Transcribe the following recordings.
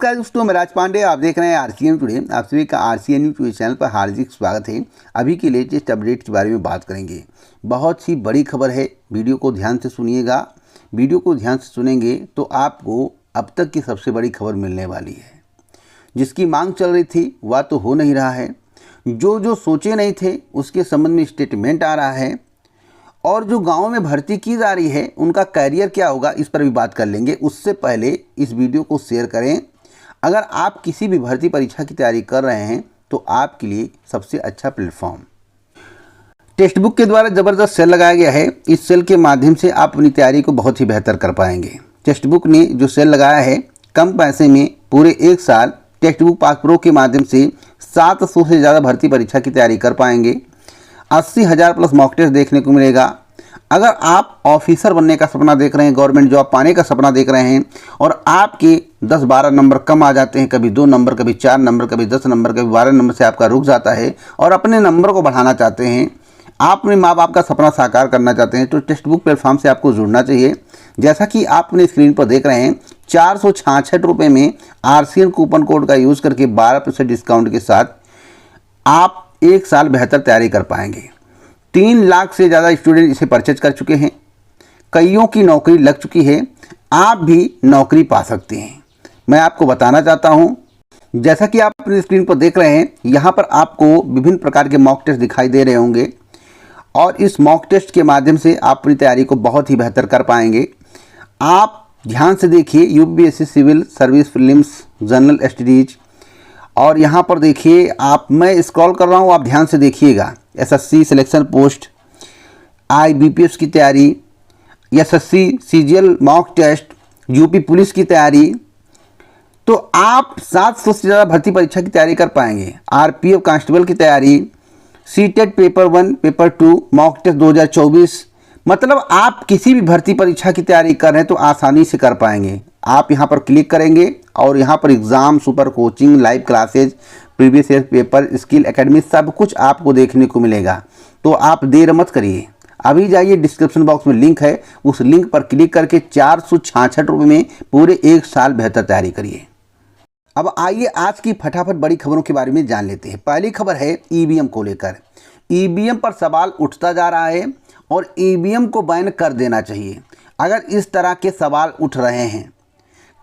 नमस्कार दोस्तों, मैं राज पांडे। आप देख रहे हैं आरसीएन टुडे। आप सभी का आरसीएन न्यूज़ टुडे चैनल पर हार्दिक स्वागत है। अभी की लेटेस्ट अपडेट के बारे में बात करेंगे। बहुत ही बड़ी खबर है, वीडियो को ध्यान से सुनिएगा। वीडियो को ध्यान से सुनेंगे तो आपको अब तक की सबसे बड़ी खबर मिलने वाली है। जिसकी मांग चल रही थी वह तो हो नहीं रहा है, जो सोचे नहीं थे उसके संबंध में स्टेटमेंट आ रहा है, और जो गाँव में भर्ती की जा रही है उनका कैरियर क्या होगा, इस पर भी बात कर लेंगे। उससे पहले इस वीडियो को शेयर करें। अगर आप किसी भी भर्ती परीक्षा की तैयारी कर रहे हैं तो आपके लिए सबसे अच्छा प्लेटफॉर्म टेक्स्ट बुक के द्वारा ज़बरदस्त सेल लगाया गया है। इस सेल के माध्यम से आप अपनी तैयारी को बहुत ही बेहतर कर पाएंगे। टेक्स्ट बुक ने जो सेल लगाया है, कम पैसे में पूरे एक साल टेक्स्ट बुक पास प्रो के माध्यम से 700 से ज़्यादा भर्ती परीक्षा की तैयारी कर पाएंगे। 80,000 प्लस मॉक टेस्ट देखने को मिलेगा। अगर आप ऑफिसर बनने का सपना देख रहे हैं, गवर्नमेंट जॉब पाने का सपना देख रहे हैं और आपके 10-12 नंबर कम आ जाते हैं, कभी 2 नंबर, कभी 4 नंबर, कभी 10 नंबर, कभी 12 नंबर से आपका रुक जाता है, और अपने नंबर को बढ़ाना चाहते हैं, आप अपने माँ बाप का सपना साकार करना चाहते हैं, तो टेक्स्ट बुक प्लेटफॉर्म से आपको जुड़ना चाहिए। जैसा कि आप अपने स्क्रीन पर देख रहे हैं, 466 रुपये में आरसीएन कूपन कोड का यूज़ करके 12% डिस्काउंट के साथ आप एक साल बेहतर तैयारी कर पाएंगे। 3 लाख से ज़्यादा स्टूडेंट इसे परचेज कर चुके हैं। कईयों की नौकरी लग चुकी है। आप भी नौकरी पा सकते हैं। मैं आपको बताना चाहता हूं, जैसा कि आप अपनी स्क्रीन पर देख रहे हैं, यहां पर आपको विभिन्न प्रकार के मॉक टेस्ट दिखाई दे रहे होंगे, और इस मॉक टेस्ट के माध्यम से आप अपनी तैयारी को बहुत ही बेहतर कर पाएंगे। आप ध्यान से देखिए, UPSC civil service prelims general studies, और यहाँ पर देखिए आप, मैं स्क्रॉल कर रहा हूँ, आप ध्यान से देखिएगा। एसएससी सिलेक्शन पोस्ट, आईबीपीएस की तैयारी, SSC CGL mock test, UP police की तैयारी, तो आप 700 से ज़्यादा भर्ती परीक्षा की तैयारी कर पाएंगे। आरपीएफ कांस्टेबल की तैयारी, CTET paper 1 paper 2 mock test 2024, मतलब आप किसी भी भर्ती परीक्षा की तैयारी कर रहे हैं तो आसानी से कर पाएंगे। आप यहां पर क्लिक करेंगे और यहां पर exam, super coaching, live classes, previous year paper, skill academy, सब कुछ आपको देखने को मिलेगा। तो आप देर मत करिए, अभी जाइए, डिस्क्रिप्शन बॉक्स में लिंक है, उस लिंक पर क्लिक करके 466 रुपये में पूरे एक साल बेहतर तैयारी करिए। अब आइए आज की फटाफट बड़ी खबरों के बारे में जान लेते हैं। पहली खबर है ईवीएम को लेकर। ईवीएम पर सवाल उठता जा रहा है और ईवीएम को बैन कर देना चाहिए। अगर इस तरह के सवाल उठ रहे हैं,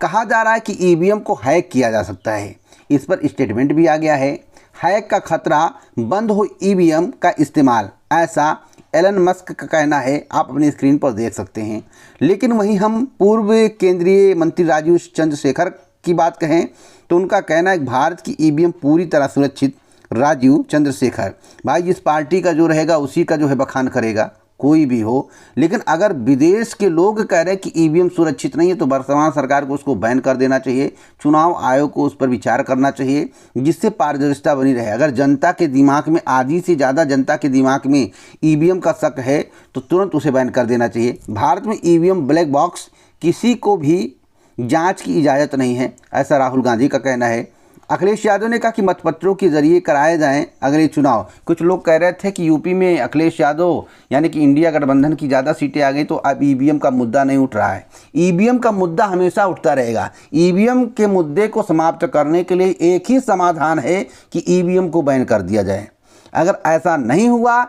कहा जा रहा है कि ईवीएम को हैक किया जा सकता है। इस पर स्टेटमेंट भी आ गया है। हैक का खतरा, बंद हो ईवीएम का इस्तेमाल, ऐसा एलन मस्क का कहना है। आप अपनी स्क्रीन पर देख सकते हैं। लेकिन वहीं हम पूर्व केंद्रीय मंत्री राजीव चंद्रशेखर की बात कहें तो उनका कहना है भारत की ईवीएम पूरी तरह सुरक्षित। राजीव चंद्रशेखर भाई, जिस पार्टी का जो रहेगा उसी का जो है बखान करेगा, कोई भी हो। लेकिन अगर विदेश के लोग कह रहे हैं कि ईवीएम सुरक्षित नहीं है तो वर्तमान सरकार को उसको बैन कर देना चाहिए। चुनाव आयोग को उस पर विचार करना चाहिए, जिससे पारदर्शिता बनी रहे। अगर जनता के दिमाग में, आधी से ज़्यादा जनता के दिमाग में ईवीएम का शक है तो तुरंत उसे बैन कर देना चाहिए। भारत में ईवीएम ब्लैक बॉक्स, किसी को भी जांच की इजाज़त नहीं है, ऐसा राहुल गांधी का कहना है। अखिलेश यादव ने कहा कि मतपत्रों के जरिए कराए जाएं अगले चुनाव। कुछ लोग कह रहे थे कि यूपी में अखिलेश यादव यानी कि इंडिया गठबंधन की ज़्यादा सीटें आ गई तो अब ईवीएम का मुद्दा नहीं उठ रहा है। ईवीएम का मुद्दा हमेशा उठता रहेगा। ईवीएम के मुद्दे को समाप्त करने के लिए एक ही समाधान है कि ईवीएम को बैन कर दिया जाए। अगर ऐसा नहीं हुआ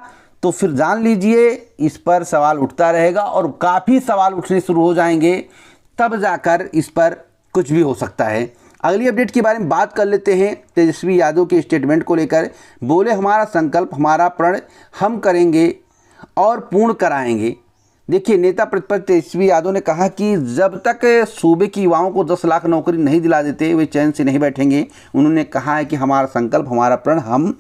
तो फिर जान लीजिए इस पर सवाल उठता रहेगा, और काफ़ी सवाल उठने शुरू हो जाएंगे, तब जाकर इस पर कुछ भी हो सकता है। अगली अपडेट के बारे में बात कर लेते हैं। तेजस्वी यादव के स्टेटमेंट को लेकर बोले, हमारा संकल्प, हमारा प्रण हम करेंगे और पूर्ण कराएंगे। देखिए, नेता प्रतिपक्ष तेजस्वी यादव ने कहा कि जब तक सूबे की युवाओं को 10 लाख नौकरी नहीं दिला देते वे चैन से नहीं बैठेंगे। उन्होंने कहा है कि हमारा संकल्प, हमारा प्रण हम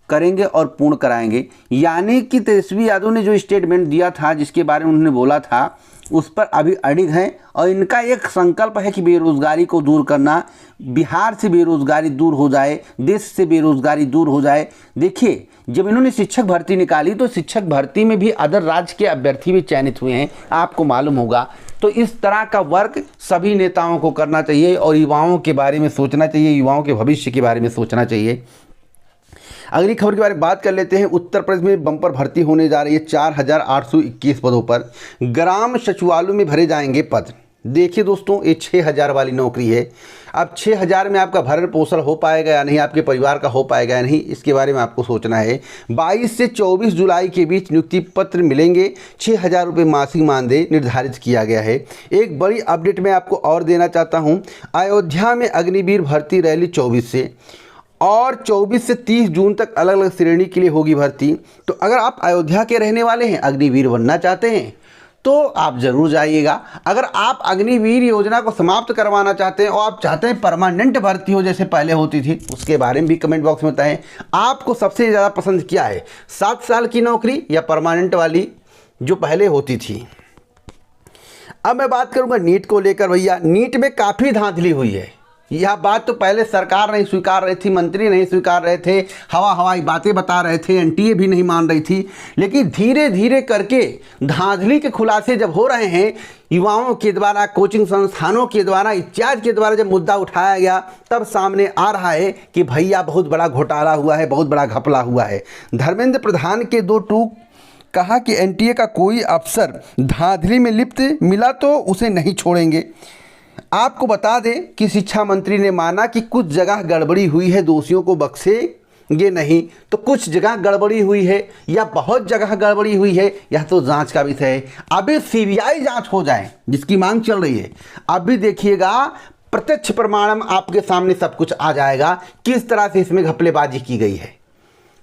करेंगे और पूर्ण कराएंगे। यानी कि तेजस्वी यादव ने जो स्टेटमेंट दिया था, जिसके बारे में उन्होंने बोला था, उस पर अभी अडिग हैं, और इनका एक संकल्प है कि बेरोज़गारी को दूर करना, बिहार से बेरोज़गारी दूर हो जाए, देश से बेरोज़गारी दूर हो जाए। देखिए, जब इन्होंने शिक्षक भर्ती निकाली तो शिक्षक भर्ती में भी अदर राज्य के अभ्यर्थी भी चयनित हुए हैं, आपको मालूम होगा। तो इस तरह का वर्क सभी नेताओं को करना चाहिए और युवाओं के बारे में सोचना चाहिए, युवाओं के भविष्य के बारे में सोचना चाहिए। अगली खबर के बारे में बात कर लेते हैं। उत्तर प्रदेश में बम्पर भर्ती होने जा रही है। 4,821 पदों पर ग्राम सचिवालयों में भरे जाएंगे पद। देखिए दोस्तों, ये 6,000 वाली नौकरी है। अब 6,000 में आपका भरण पोषण हो पाएगा या नहीं, आपके परिवार का हो पाएगा या नहीं, इसके बारे में आपको सोचना है। 22 से 24 जुलाई के बीच नियुक्ति पत्र मिलेंगे। 6,000 रुपये मासिक मानदेय निर्धारित किया गया है। एक बड़ी अपडेट मैं आपको और देना चाहता हूँ। अयोध्या में अग्निवीर भर्ती रैली 24 से और 24 से 30 जून तक अलग अलग श्रेणी के लिए होगी भर्ती। तो अगर आप अयोध्या के रहने वाले हैं, अग्निवीर बनना चाहते हैं, तो आप ज़रूर जाइएगा। अगर आप अग्निवीर योजना को समाप्त करवाना चाहते हैं और आप चाहते हैं परमानेंट भर्ती हो जैसे पहले होती थी, उसके बारे में भी कमेंट बॉक्स में बताएं। आपको सबसे ज़्यादा पसंद क्या है, 7 साल की नौकरी या परमानेंट वाली जो पहले होती थी। अब मैं बात करूंगा नीट को लेकर। भैया, नीट में काफ़ी धांधली हुई है। यह बात तो पहले सरकार नहीं स्वीकार रही थी, मंत्री नहीं स्वीकार रहे थे, हवाई बातें बता रहे थे, एनटीए भी नहीं मान रही थी। लेकिन धीरे धीरे करके धांधली के खुलासे जब हो रहे हैं, युवाओं के द्वारा, कोचिंग संस्थानों के द्वारा, इत्यादि के द्वारा जब मुद्दा उठाया गया, तब सामने आ रहा है कि भैया बहुत बड़ा घोटाला हुआ है, बहुत बड़ा घपला हुआ है। धर्मेंद्र प्रधान के 2 टूक कहा कि एनटीए का कोई अफसर धांधली में लिप्त मिला तो उसे नहीं छोड़ेंगे। आपको बता दें कि शिक्षा मंत्री ने माना कि कुछ जगह गड़बड़ी हुई है, दोषियों को बख्शेंगे नहीं। तो कुछ जगह गड़बड़ी हुई है या बहुत जगह गड़बड़ी हुई है, यह तो जांच का विषय है। अभी सीबीआई जांच हो जाए, जिसकी मांग चल रही है। अभी देखिएगा, प्रत्यक्ष प्रमाणम आपके सामने सब कुछ आ जाएगा, किस तरह से इसमें घपलेबाजी की गई है,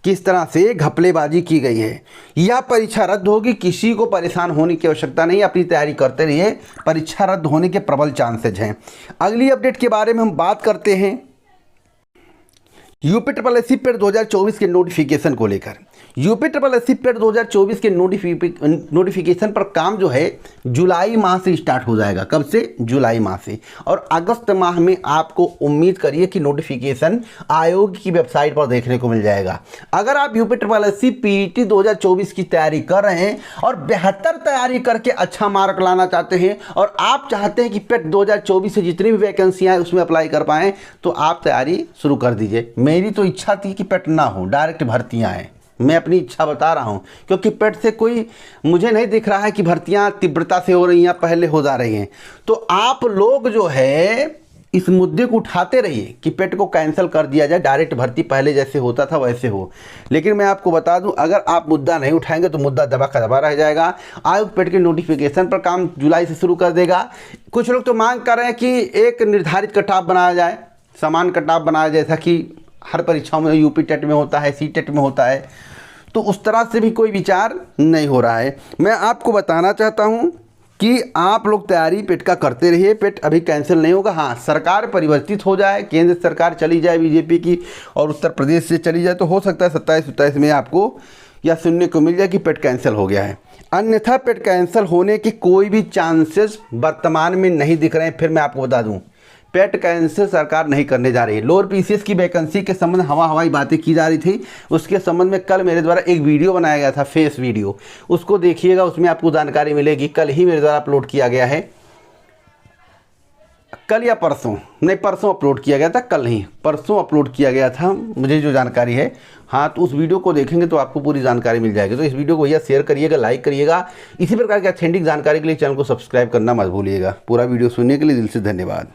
किस तरह से घपलेबाजी की गई है। यह परीक्षा रद्द होगी, किसी को परेशान होने की आवश्यकता नहीं, अपनी तैयारी करते रहिए। परीक्षा रद्द होने के प्रबल चांसेज हैं। अगली अपडेट के बारे में हम बात करते हैं यूपीएससी पेट 2024 के नोटिफिकेशन को लेकर। यूपीएससी पेट 2024 के नोटिफिकेशन पर काम जो है जुलाई माह से स्टार्ट हो जाएगा। कब से? जुलाई माह से। और अगस्त माह में आपको उम्मीद करिए कि नोटिफिकेशन आयोग की वेबसाइट पर देखने को मिल जाएगा। अगर आप यूपीएससी पीईटी 2024 की तैयारी कर रहे हैं और बेहतर तैयारी करके अच्छा मार्क लाना चाहते हैं और आप चाहते हैं कि पेट 2024 से जितनी भी वैकेंसियाँ हैं उसमें अप्लाई कर पाएँ, तो आप तैयारी शुरू कर दीजिए। मेरी तो इच्छा थी कि पेट ना हो, डायरेक्ट भर्तियां आए। मैं अपनी इच्छा बता रहा हूं, क्योंकि पेट से कोई मुझे नहीं दिख रहा है कि भर्तियां तीव्रता से हो रही हैं, पहले हो जा रही हैं। तो आप लोग जो है इस मुद्दे को उठाते रहिए कि पेट को कैंसिल कर दिया जाए, डायरेक्ट भर्ती पहले जैसे होता था वैसे हो। लेकिन मैं आपको बता दूं, अगर आप मुद्दा नहीं उठाएंगे तो मुद्दा दबा का दबा रह जाएगा। आयोग पेट के नोटिफिकेशन पर काम जुलाई से शुरू कर देगा। कुछ लोग तो मांग कर रहे हैं कि एक निर्धारित कट ऑफ बनाया जाए, समान कट ऑफ बनाया, जैसा कि हर परीक्षाओं में यूपी टेट में होता है, सी टेट में होता है। तो उस तरह से भी कोई विचार नहीं हो रहा है। मैं आपको बताना चाहता हूं कि आप लोग तैयारी पेट का करते रहिए। पेट अभी कैंसिल नहीं होगा। हाँ, सरकार परिवर्तित हो जाए, केंद्र सरकार चली जाए बीजेपी की और उत्तर प्रदेश से चली जाए, तो हो सकता है 27-27 में आपको या सुनने को मिल जाए कि पेट कैंसिल हो गया है। अन्यथा पेट कैंसिल होने के कोई भी चांसेस वर्तमान में नहीं दिख रहे हैं। फिर मैं आपको बता दूं, पेट कैंसिल सरकार नहीं करने जा रही है। लोअर पीसीएस की वैकेंसी के संबंध में हवाई बातें की जा रही थी, उसके संबंध में कल मेरे द्वारा एक वीडियो बनाया गया था, फेस वीडियो, उसको देखिएगा, उसमें आपको जानकारी मिलेगी। कल ही मेरे द्वारा अपलोड किया गया है, कल या परसों, नहीं परसों अपलोड किया गया था, कल नहीं परसों अपलोड किया गया था, मुझे जो जानकारी है। हाँ, तो उस वीडियो को देखेंगे तो आपको पूरी जानकारी मिल जाएगी। तो इस वीडियो को भैया शेयर करिएगा, लाइक करिएगा। इसी प्रकार की ऑथेंटिक जानकारी के लिए चैनल को सब्सक्राइब करना मत भूलिएगा। पूरा वीडियो सुनने के लिए दिल से धन्यवाद।